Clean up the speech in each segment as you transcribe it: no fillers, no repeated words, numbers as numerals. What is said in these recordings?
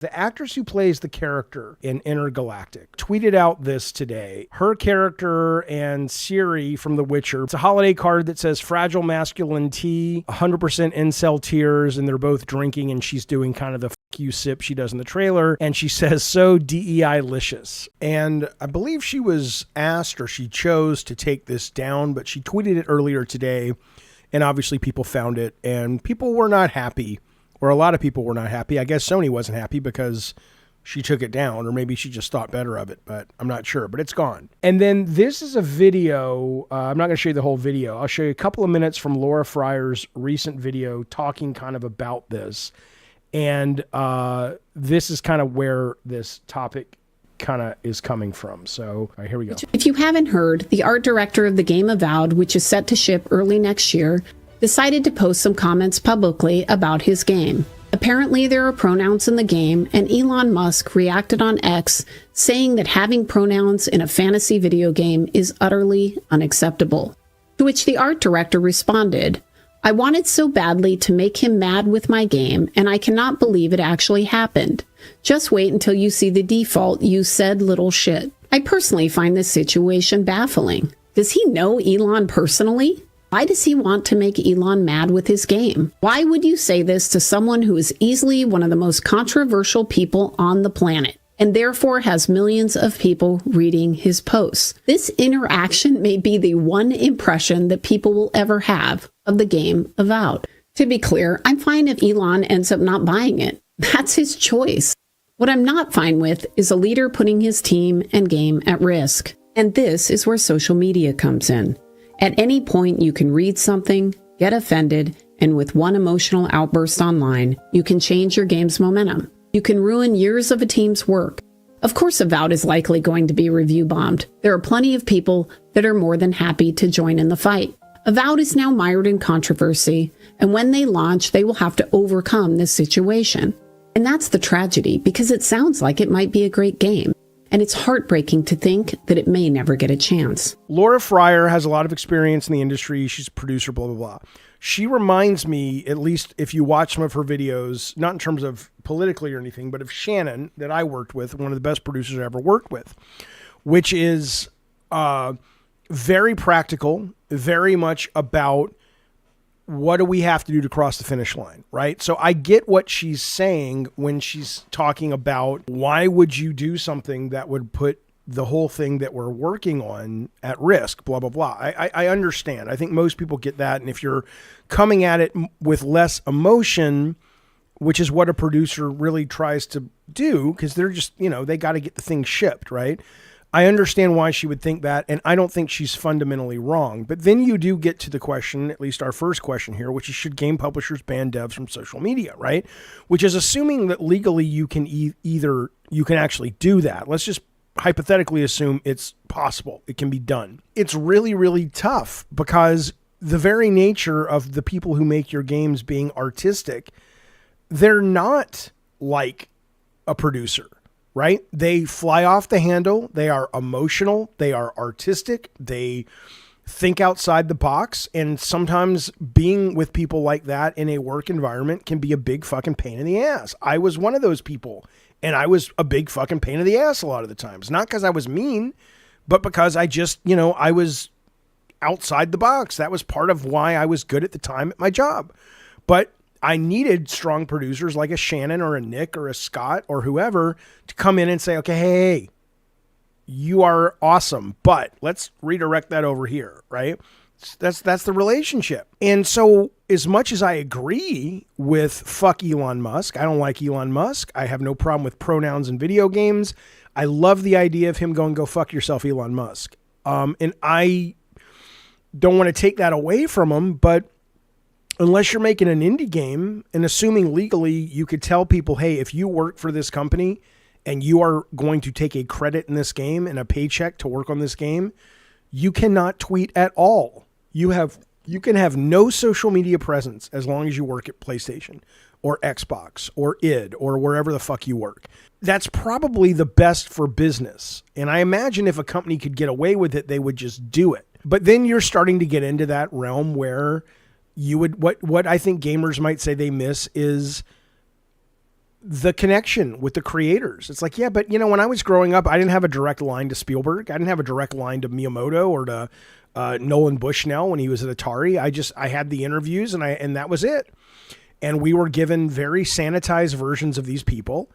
The actress who plays the character in Intergalactic tweeted out this today. Her character and Ciri from The Witcher. It's a holiday card that says fragile masculine tea, 100% incel tears, and they're both drinking, and she's doing kind of the you sip she does in the trailer, and she says, so DEI-licious. And I believe she was asked, or she chose to take this down, but she tweeted it earlier today, and obviously people found it, and people were not happy, or a lot of people were not happy. I guess Sony wasn't happy because she took it down, or maybe she just thought better of it, but I'm not sure, but it's gone. And then this is a video. I'm not going to show you the whole video. I'll show you a couple of minutes from Laura Fryer's recent video talking kind of about this. And this is kind of where this topic kind of is coming from. So all right, here we go. If you haven't heard, the art director of the game Avowed, which is set to ship early next year, decided to post some comments publicly about his game. Apparently there are pronouns in the game, and Elon Musk reacted on X saying that having pronouns in a fantasy video game is utterly unacceptable. To which the art director responded, I wanted so badly to make him mad with my game, and I cannot believe it actually happened. Just wait until you see the default, you said little shit. I personally find this situation baffling. Does he know Elon personally? Why does he want to make Elon mad with his game? Why would you say this to someone who is easily one of the most controversial people on the planet, and therefore has millions of people reading his posts? This interaction may be the one impression that people will ever have of the game Avowed. To be clear, I'm fine if Elon ends up not buying it. That's his choice. What I'm not fine with is a leader putting his team and game at risk. And this is where social media comes in. At any point, you can read something, get offended, and with one emotional outburst online, you can change your game's momentum. You can ruin years of a team's work. Of course, Avowed is likely going to be review bombed. There are plenty of people that are more than happy to join in the fight. Avowed is now mired in controversy, and when they launch, they will have to overcome this situation. And that's the tragedy, because it sounds like it might be a great game, and it's heartbreaking to think that it may never get a chance. Laura Fryer has a lot of experience in the industry. She's a producer, blah, blah, blah. She reminds me, at least if you watch some of her videos, not in terms of politically or anything, but of Shannon that I worked with, one of the best producers I ever worked with, which is very practical, very much about what do we have to do to cross the finish line, right? So I get what she's saying when she's talking about why would you do something that would put the whole thing that we're working on at risk, blah, blah, blah. I understand. I think most people get that. And if you're coming at it with less emotion, which is what a producer really tries to do, because they're just, they got to get the thing shipped, right? I understand why she would think that, and I don't think she's fundamentally wrong. But then you do get to the question, at least our first question here, which is, should game publishers ban devs from social media, right? Which is assuming that legally you can either you can actually do that. Let's just hypothetically assume it's possible. It can be done. It's really, really tough because the very nature of the people who make your games being artistic, they're not like a producer. Right? They fly off the handle. They are emotional. They are artistic. They think outside the box. And sometimes being with people like that in a work environment can be a big fucking pain in the ass. I was one of those people, and I was a big fucking pain in the ass a lot of the times. Not because I was mean, but because I just, I was outside the box. That was part of why I was good at the time at my job. But I needed strong producers like a Shannon or a Nick or a Scott or whoever to come in and say, okay, hey, you are awesome, but let's redirect that over here, right? That's the relationship. And so as much as I agree with fuck Elon Musk, I don't like Elon Musk. I have no problem with pronouns in video games. I love the idea of him going, go fuck yourself, Elon Musk. And I don't want to take that away from him, but unless you're making an indie game and assuming legally you could tell people, hey, if you work for this company and you are going to take a credit in this game and a paycheck to work on this game, you cannot tweet at all. You can have no social media presence as long as you work at PlayStation or Xbox or id or wherever the fuck you work. That's probably the best for business. And I imagine if a company could get away with it, they would just do it. But then you're starting to get into that realm where you would, what I think gamers might say they miss is the connection with the creators. It's like, yeah, but when I was growing up, I didn't have a direct line to Spielberg. I didn't have a direct line to Miyamoto or to Nolan Bushnell when he was at Atari. I had the interviews and that was it. And we were given very sanitized versions of these people.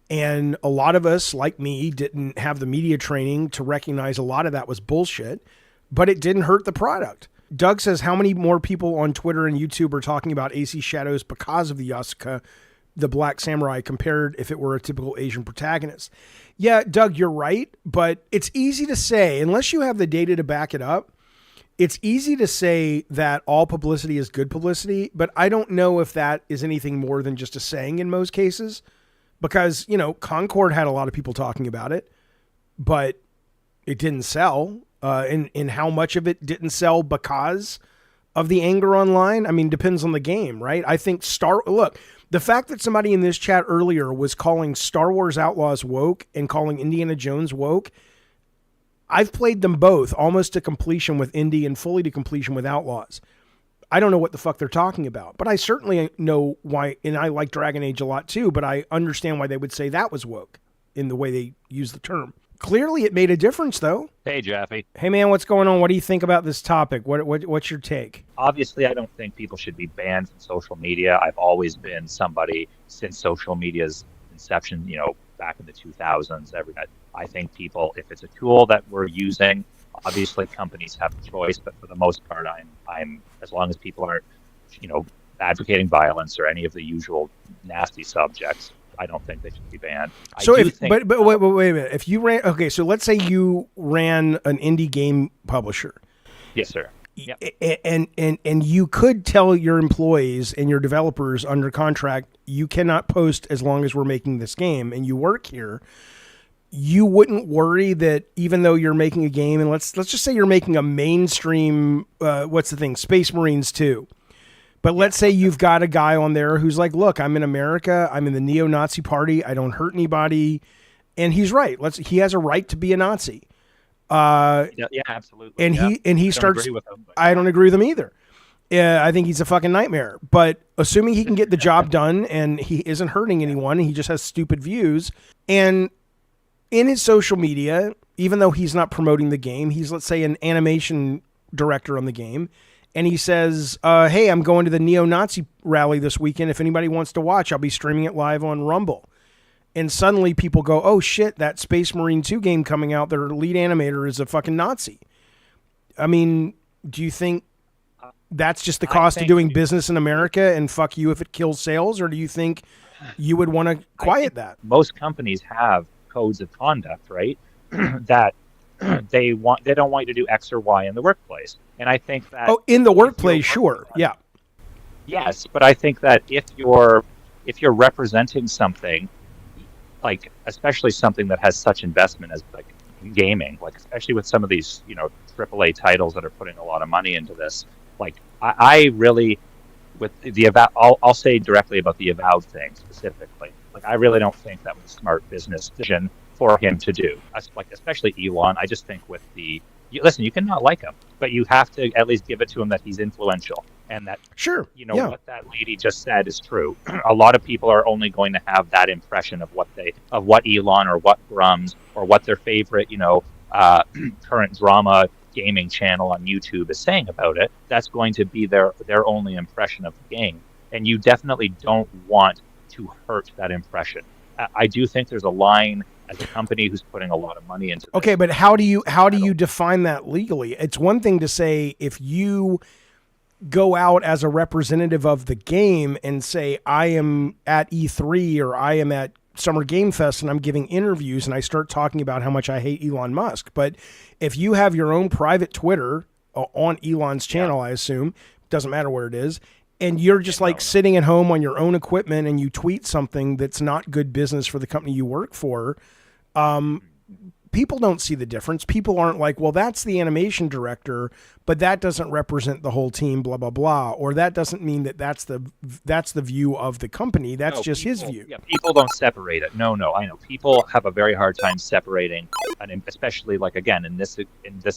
And a lot of us, like me, didn't have the media training to recognize a lot of that was bullshit, but it didn't hurt the product. Doug says, how many more people on Twitter and YouTube are talking about AC Shadows because of the Yasuka, the Black Samurai, compared if it were a typical Asian protagonist? Yeah, Doug, you're right, but it's easy to say, unless you have the data to back it up, it's easy to say that all publicity is good publicity, but I don't know if that is anything more than just a saying in most cases, because, Concord had a lot of people talking about it, but it didn't sell. And how much of it didn't sell because of the anger online? I mean, depends on the game, right? I think look, the fact that somebody in this chat earlier was calling Star Wars Outlaws woke and calling Indiana Jones woke, I've played them both almost to completion with Indy and fully to completion with Outlaws. I don't know what the fuck they're talking about, but I certainly know why, and I like Dragon Age a lot too, but I understand why they would say that was woke in the way they use the term. Clearly it made a difference, though. Hey, Jaffe. Hey, man, what's going on? What do you think about this topic? What's your take? Obviously, I don't think people should be banned from social media. I've always been somebody since social media's inception, back in the 2000s. I think people, if it's a tool that we're using, obviously companies have a choice, but for the most part, I'm as long as people aren't, advocating violence or any of the usual nasty subjects, I don't think they should be banned. So but wait a minute. If you ran, so let's say you ran an indie game publisher. Yes, sir. Yep. And you could tell your employees and your developers under contract, you cannot post as long as we're making this game, and you work here. You wouldn't worry that even though you're making a game, and let's just say you're making a mainstream, Space Marines 2. But let's say you've got a guy on there who's like, look, I'm in America. I'm in the neo-Nazi party. I don't hurt anybody. And he's right. He has a right to be a Nazi. Yeah, absolutely. And he starts, I don't agree with him either. I think he's a fucking nightmare. But assuming he can get the job done and he isn't hurting anyone, he just has stupid views. And in his social media, even though he's not promoting the game, he's, let's say, an animation director on the game. And he says, hey, I'm going to the neo-Nazi rally this weekend. If anybody wants to watch, I'll be streaming it live on Rumble. And suddenly people go, oh, shit, that Space Marine 2 game coming out, their lead animator is a fucking Nazi. I mean, do you think that's just the cost of doing business in America and fuck you if it kills sales? Or do you think you would want to quiet that? Most companies have codes of conduct, right? that they don't want you to do X or Y in the workplace. And I think that in the workplace, sure. Yeah. Yes, but I think that if you're representing something, like especially something that has such investment as like gaming, like especially with some of these, AAA titles that are putting a lot of money into this, like I really with the Avowed, I'll say directly about the Avowed thing specifically. Like I really don't think that was a smart business decision for him to do. Like especially Elon, I just think with listen, you can not like him, but you have to at least give it to him that he's influential and that what that lady just said is true. A lot of people are only going to have that impression of what Elon or what Grums or what their favorite, current drama gaming channel on YouTube is saying about it. That's going to be their only impression of the game. And you definitely don't want to hurt that impression. I do think there's a line as a company who's putting a lot of money into this. Okay, but how do you define that legally? It's one thing to say if you go out as a representative of the game and say, I am at E3 or I am at Summer Game Fest and I'm giving interviews and I start talking about how much I hate Elon Musk. But if you have your own private Twitter on Elon's channel, I assume, doesn't matter where it is, and you're just sitting at home on your own equipment and you tweet something that's not good business for the company you work for, people don't see the difference. People aren't like, well, that's the animation director, but that doesn't represent the whole team, blah, blah, blah. Or that doesn't mean that that's the view of the company. That's just his view. Yeah, people don't separate it. No, I know. People have a very hard time separating, and especially like, again, in this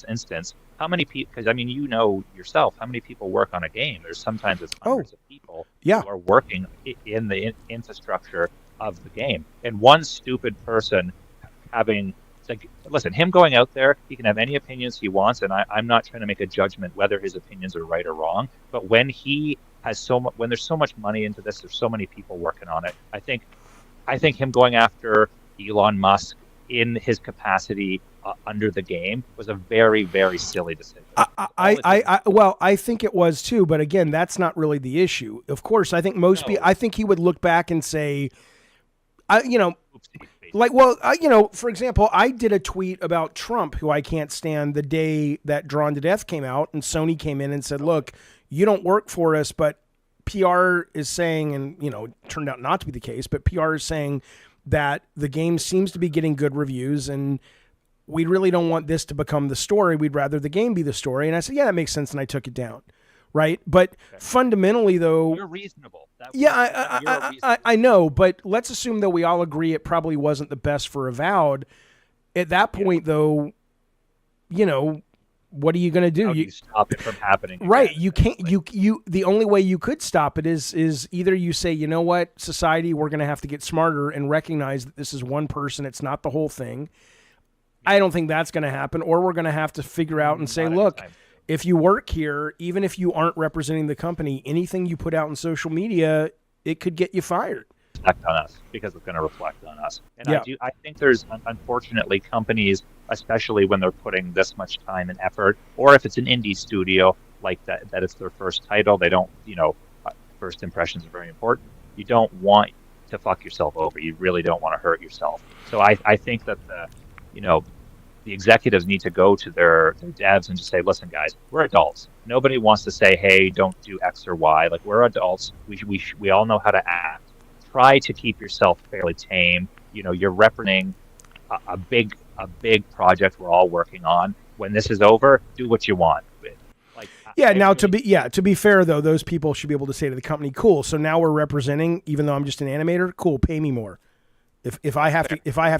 instance, how many people, because I mean, you know yourself, how many people work on a game? There's sometimes it's hundreds of people who are working in the infrastructure of the game. And one stupid person having, like, listen, him going out there, he can have any opinions he wants, and I'm not trying to make a judgment whether his opinions are right or wrong. But when he has so much, when there's so much money into this, there's so many people working on it. I think him going after Elon Musk in his capacity under the game was a very, very silly decision. I think it was too, but again, that's not really the issue. Of course, I think most people, I think he would look back and say, for example, I did a tweet about Trump, who I can't stand, the day that Drawn to Death came out, and Sony came in and said, look, you don't work for us, but PR is saying, and, turned out not to be the case, but PR is saying that the game seems to be getting good reviews, and we really don't want this to become the story. We'd rather the game be the story. And I said, yeah, that makes sense, and I took it down. Right. But fundamentally, though, you're reasonable. I know. But let's assume, though, we all agree it probably wasn't the best for Avowed. At that point, though, what are you going to do? You stop it from happening. Right. Again. You can't. You. The only way you could stop it is either you say, you know what, society, we're going to have to get smarter and recognize that this is one person. It's not the whole thing. I don't think that's going to happen. Or we're going to have to figure out and say, look, if you work here, even if you aren't representing the company, anything you put out on social media, it could get you fired. Reflect on us, because it's going to reflect on us. And I think there's, unfortunately, companies, especially when they're putting this much time and effort, or if it's an indie studio like that it's their first title, they don't, first impressions are very important. You don't want to fuck yourself over. You really don't want to hurt yourself. So I think that the executives need to go to their devs and just say, listen, guys, we're adults. Nobody wants to say, hey, don't do X or Y. Like, we're adults. We all know how to act. Try to keep yourself fairly tame. You're representing a big project we're all working on. When this is over, do what you want. To be fair, though, those people should be able to say to the company, cool, so now we're representing, even though I'm just an animator, cool, pay me more. If I have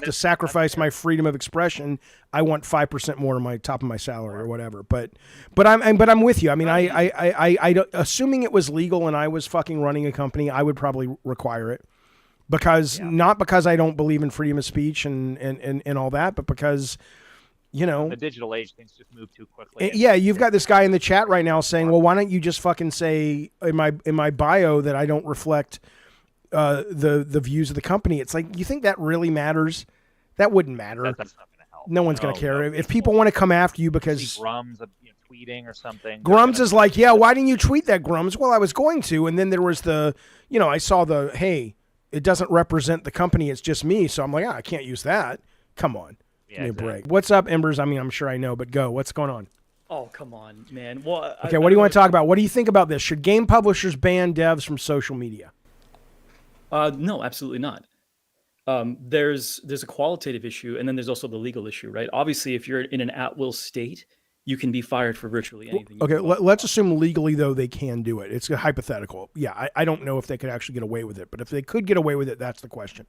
to sacrifice my freedom of expression, I want 5% more on my top of my salary or whatever. But I'm with you. I mean, I assuming it was legal and I was fucking running a company, I would probably require it, not because I don't believe in freedom of speech and all that, but because in the digital age, things just move too quickly. You've got this guy in the chat right now saying, well, why don't you just fucking say in my bio that I don't reflect the views of the company. It's like, you think that really matters? That wouldn't matter. That's not going to help. No one's going to care. If people want to come after you because Grums tweeting or something. Grums is like, yeah, why didn't you tweet that, Grums? Well, I was going to, and then there was I saw hey, it doesn't represent the company, it's just me, so I'm like, I can't use that. Come on, give me a break. What's up, Embers? I mean, I'm sure I know, but go. What's going on? Oh, come on, man. Well, okay, what do you want to talk about? What do you think about this? Should game publishers ban devs from social media? No, absolutely not. There's a qualitative issue, and then there's also the legal issue, right? Obviously, if you're in an at-will state, you can be fired for virtually anything. Okay, let's assume legally, though, they can do it. It's a hypothetical. Yeah, I don't know if they could actually get away with it, but if they could get away with it, that's the question.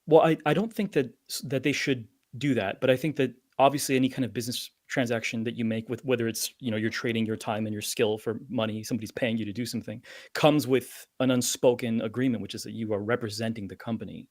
Well, I don't think that they should do that, but I think that obviously any kind of business transaction that you make, with whether it's you're trading your time and your skill for money, somebody's paying you to do something, comes with an unspoken agreement, which is that you are representing the company.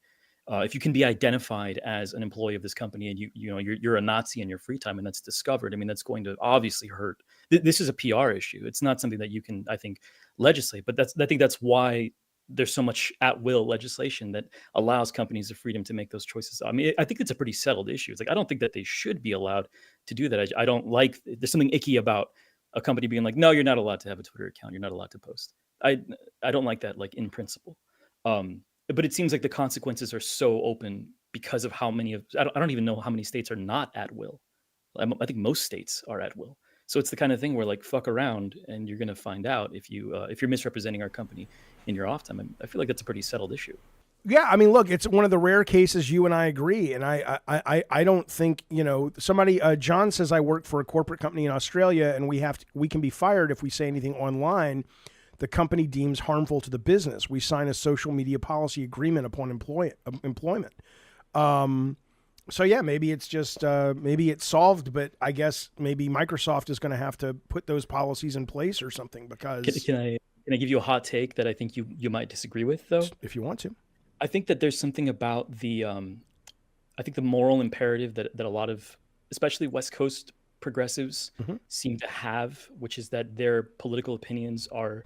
If you can be identified as an employee of this company and you're a Nazi in your free time and that's discovered, I mean, that's going to obviously hurt. This is a PR issue. It's not something that you can, I think, legislate, but I think that's why there's so much at-will legislation that allows companies the freedom to make those choices. I mean, I think it's a pretty settled issue. It's like, I don't think that they should be allowed to do that. I don't like, there's something icky about a company being like, no, you're not allowed to have a Twitter account. You're not allowed to post. I don't like that, like, in principle. But it seems like the consequences are so open because of how many I don't even know how many states are not at will. I think most states are at will. So it's the kind of thing where, like, fuck around and you're going to find out if you're misrepresenting our company in your off time. I feel like that's a pretty settled issue. Yeah, I mean, look, it's one of the rare cases you and I agree, and I don't think somebody. John says I work for a corporate company in Australia, and we can be fired if we say anything online the company deems harmful to the business. We sign a social media policy agreement upon employment. So yeah, maybe it's just maybe it's solved, but I guess maybe Microsoft is going to have to put those policies in place or something. Because can I give you a hot take that I think you might disagree with, though? If you want to. I think that there's something about I think the moral imperative that a lot of, especially West Coast progressives, seem to have, which is that their political opinions are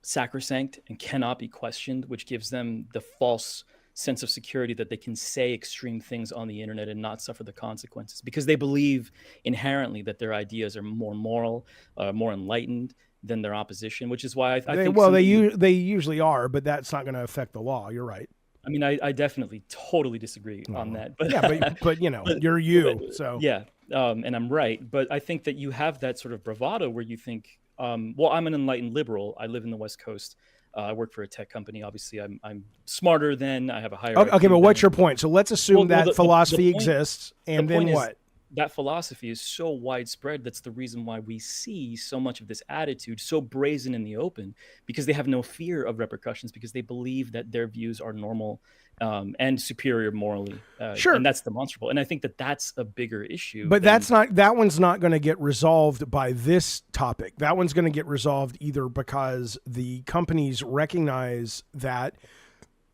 sacrosanct and cannot be questioned, which gives them the false sense of security that they can say extreme things on the internet and not suffer the consequences, because they believe inherently that their ideas are more moral, more enlightened than their opposition, which is why I think they usually are, but that's not going to affect the law. You're right. I mean, I definitely totally disagree on that. But yeah, but you know, you're you. So yeah, and I'm right. But I think that you have that sort of bravado where you think, well, I'm an enlightened liberal. I live in the West Coast. I work for a tech company. Obviously, I'm smarter than, I have a higher. Okay, but what's your point? So let's assume that the philosophy point, exists, and then what? That philosophy is so widespread. That's the reason why we see so much of this attitude so brazen in the open, because they have no fear of repercussions, because they believe that their views are normal and superior morally. Sure. And that's demonstrable. And I think that that's a bigger issue. But that one's not going to get resolved by this topic. That one's going to get resolved either because the companies recognize that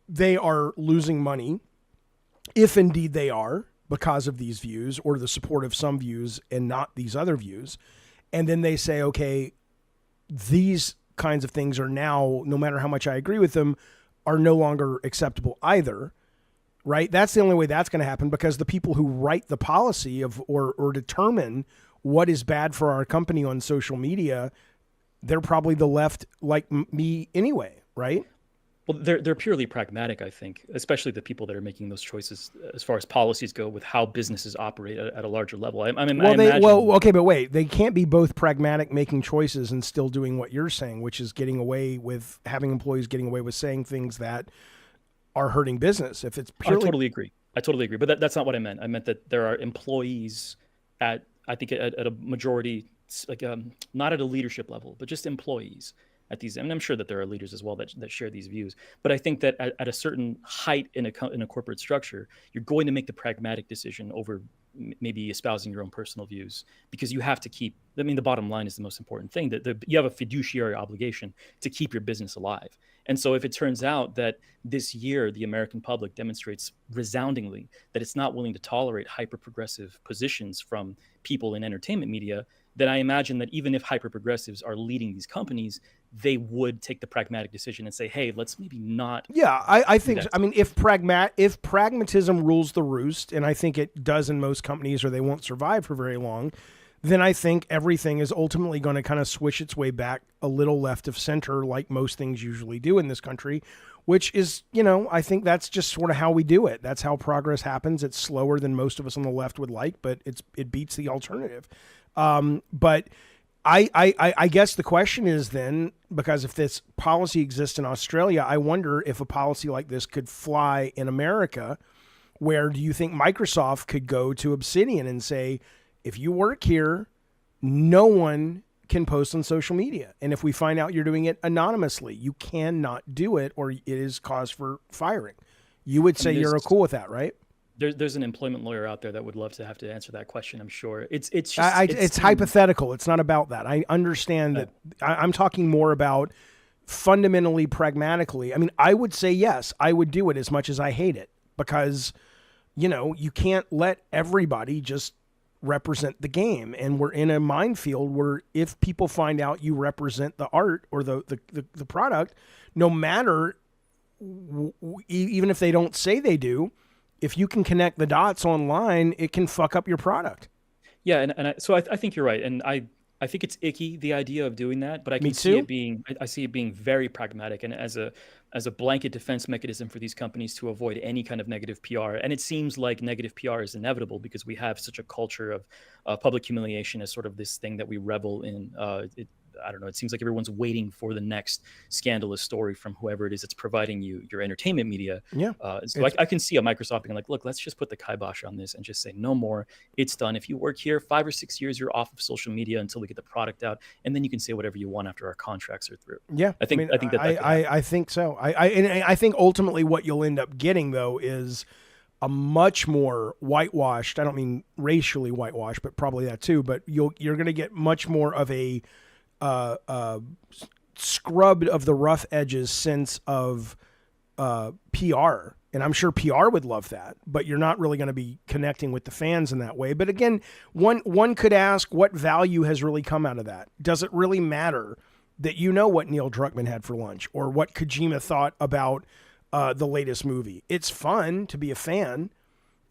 they are losing money, if indeed they are, because of these views or the support of some views and not these other views. And then they say, okay, these kinds of things are now, no matter how much I agree with them, are no longer acceptable either, right? That's the only way that's going to happen, because the people who write the policy of or determine what is bad for our company on social media, they're probably the left like me anyway, right? Well, they're purely pragmatic, I think, especially the people that are making those choices as far as policies go with how businesses operate at a larger level. Okay, but wait, they can't be both pragmatic, making choices, and still doing what you're saying, which is having employees getting away with saying things that are hurting business. If it's purely, I totally agree. But that's not what I meant. I meant that there are employees at a majority, like not at a leadership level, but just employees at these, and I'm sure that there are leaders as well that share these views. But I think that at a certain height in a corporate structure, you're going to make the pragmatic decision over maybe espousing your own personal views, because you have to keep, I mean, the bottom line is the most important thing, that you have a fiduciary obligation to keep your business alive. And so if it turns out that this year the American public demonstrates resoundingly that it's not willing to tolerate hyper-progressive positions from people in entertainment media, then I imagine that even if hyper-progressives are leading these companies, they would take the pragmatic decision and say, hey, let's maybe not. Yeah, I think, I mean, if pragmatism rules the roost, and I think it does in most companies, or they won't survive for very long, then I think everything is ultimately going to kind of swish its way back a little left of center, like most things usually do in this country, which is, I think that's just sort of how we do it. That's how progress happens. It's slower than most of us on the left would like, but it beats the alternative. But I guess the question is then, because if this policy exists in Australia, I wonder if a policy like this could fly in America. Where do you think Microsoft could go to Obsidian and say, if you work here, no one can post on social media. And if we find out you're doing it anonymously, you cannot do it, or it is cause for firing. You would say you're cool with that, right? There's an employment lawyer out there that would love to have to answer that question, I'm sure. It's hypothetical. It's not about that. I understand that. I'm talking more about fundamentally pragmatically. I mean, I would say yes, I would do it as much as I hate it, because, you can't let everybody just represent the game. And we're in a minefield where if people find out you represent the art or the product, no matter, even if they don't say they do, if you can connect the dots online, it can fuck up your product. Yeah, so I think you're right, and I think it's icky, the idea of doing that, but I can see it being, I see it being very pragmatic and as a blanket defense mechanism for these companies to avoid any kind of negative PR. And it seems like negative PR is inevitable because we have such a culture of public humiliation as sort of this thing that we revel in. I don't know, it seems like everyone's waiting for the next scandalous story from whoever it is that's providing you your entertainment media. Yeah. So I can see a Microsoft being like, look, let's just put the kibosh on this and just say no more. It's done. If you work here 5 or 6 years, you're off of social media until we get the product out, and then you can say whatever you want after our contracts are through. Yeah. I think I think so. I think ultimately what you'll end up getting, though, is a much more whitewashed, I don't mean racially whitewashed, but probably that too, but you're going to get much more of a scrubbed of the rough edges sense of PR And I'm sure PR would love that, but you're not really going to be connecting with the fans in that way. But again, one could ask, what value has really come out of that? Does it really matter that you know what Neil Druckmann had for lunch or what Kojima thought about the latest movie? It's fun to be a fan.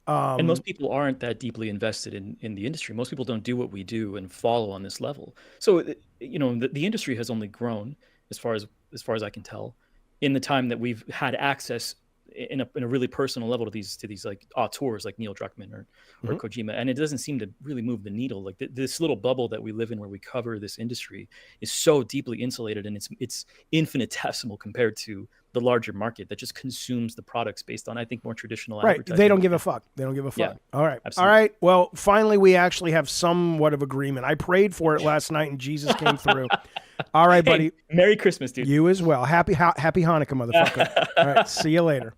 And most people aren't that deeply invested in the industry. Most people don't do what we do and follow on this level. So, the industry has only grown as far as I can tell in the time that we've had access in a really personal level to these like auteurs like Neil Druckmann or Kojima, and it doesn't seem to really move the needle. Like this little bubble that we live in where we cover this industry is so deeply insulated, and it's infinitesimal compared to the larger market that just consumes the products based on, I think, more traditional advertising. They don't give a fuck. They don't give a fuck. Yeah, all right. Absolutely. All right. Well, finally, we actually have somewhat of agreement. I prayed for it last night, and Jesus came through. All right, buddy. Hey, Merry Christmas, dude. You as well. Happy Hanukkah, motherfucker. All right. See you later.